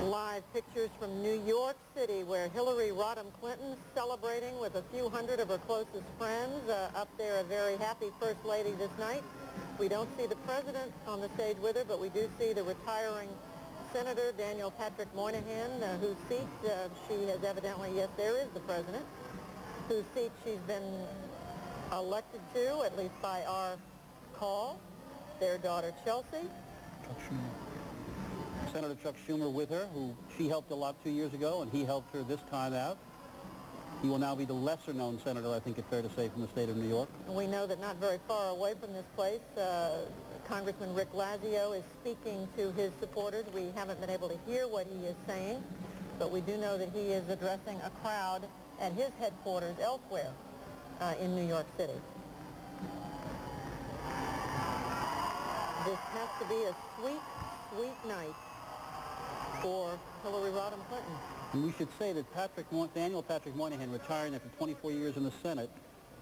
Live pictures from New York City, where Hillary Rodham Clinton celebrating with a few hundred of her closest friends. Up there, a very happy First Lady this night. We don't see the President on the stage with her, but we do see the retiring Senator Daniel Patrick Moynihan, whose seat she has evidently, yes, there is the President, whose seat she's been elected to, at least by our call. Their daughter, Chelsea. Senator Chuck Schumer with her, who she helped a lot 2 years ago, and he helped her this time out. He will now be the lesser-known senator, I think it's fair to say, from the state of New York. We know that not very far away from this place, Congressman Rick Lazio is speaking to his supporters. We haven't been able to hear what he is saying, but we do know that he is addressing a crowd at his headquarters elsewhere in New York City. This has to be a sweet, sweet night for Hillary Rodham Clinton. And we should say that Daniel Patrick Moynihan, retiring after 24 years in the Senate,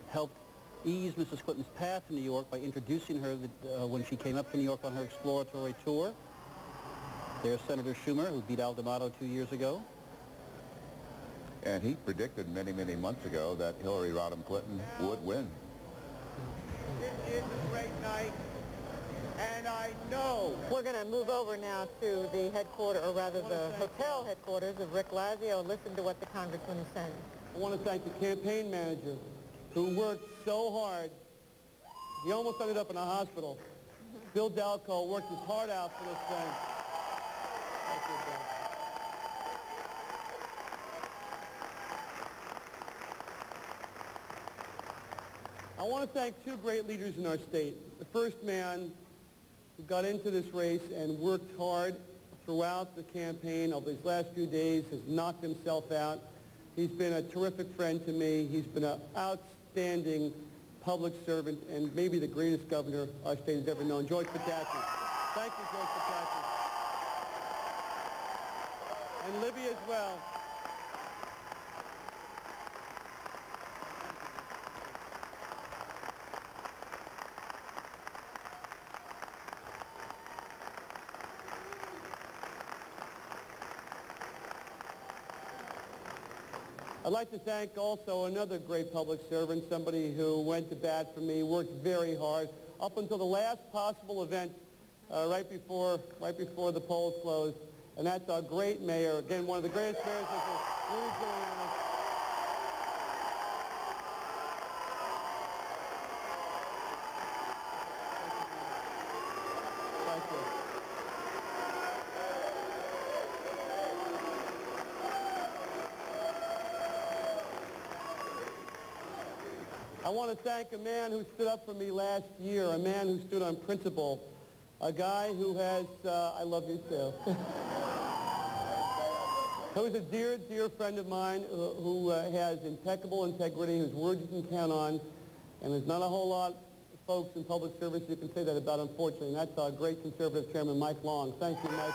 helped ease Mrs. Clinton's path to New York by introducing her when she came up to New York on her exploratory tour. There's Senator Schumer, who beat Al D'Amato 2 years ago. And he predicted many, many months ago that Hillary Rodham Clinton would win. This is a great night. And I know. We're going to move over now to the headquarters, or rather the hotel headquarters of Rick Lazio. Listen to what the congressman is saying. I want to thank the campaign manager who worked so hard. He almost ended up in a hospital. Bill Dalco worked his heart out for this thing. Thank you, Bill. I want to thank two great leaders in our state. The first man who got into this race and worked hard throughout the campaign over these last few days, has knocked himself out. He's been a terrific friend to me. He's been an outstanding public servant and maybe the greatest governor our state has ever known, George Pataki. Thank you, George Pataki. And Libby as well. I'd like to thank also another great public servant, somebody who went to bat for me, worked very hard, up until the last possible event right before the polls closed, and that's our great mayor, again, one of the greatest mayors, Rudy Giuliani. Thank you. I want to thank a man who stood up for me last year, a man who stood on principle, a guy who has, I love you too, who's a dear, dear friend of mine who has impeccable integrity, whose word you can count on, and there's not a whole lot of folks in public service you can say that about, unfortunately, and that's our great conservative chairman, Mike Long. Thank you, Mike.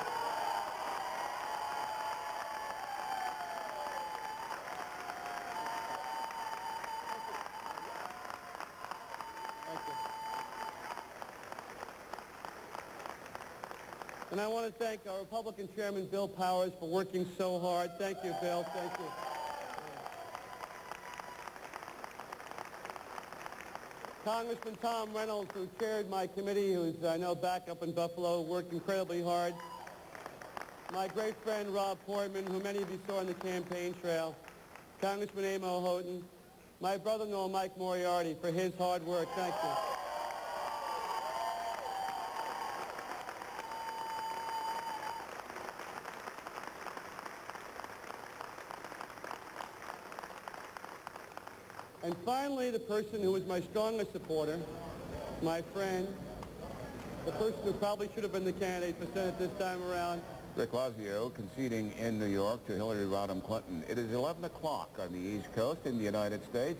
And I want to thank our Republican Chairman, Bill Powers, for working so hard. Thank you, Bill. Thank you. Congressman Tom Reynolds, who chaired my committee, who's, I know, back up in Buffalo, worked incredibly hard. My great friend, Rob Portman, who many of you saw on the campaign trail. Congressman Amo Houghton. My brother-in-law, Mike Moriarty, for his hard work. Thank you. And finally, the person who was my strongest supporter, my friend, the person who probably should have been the candidate for Senate this time around. Rick Lazio conceding in New York to Hillary Rodham Clinton. It is 11 o'clock on the East Coast in the United States.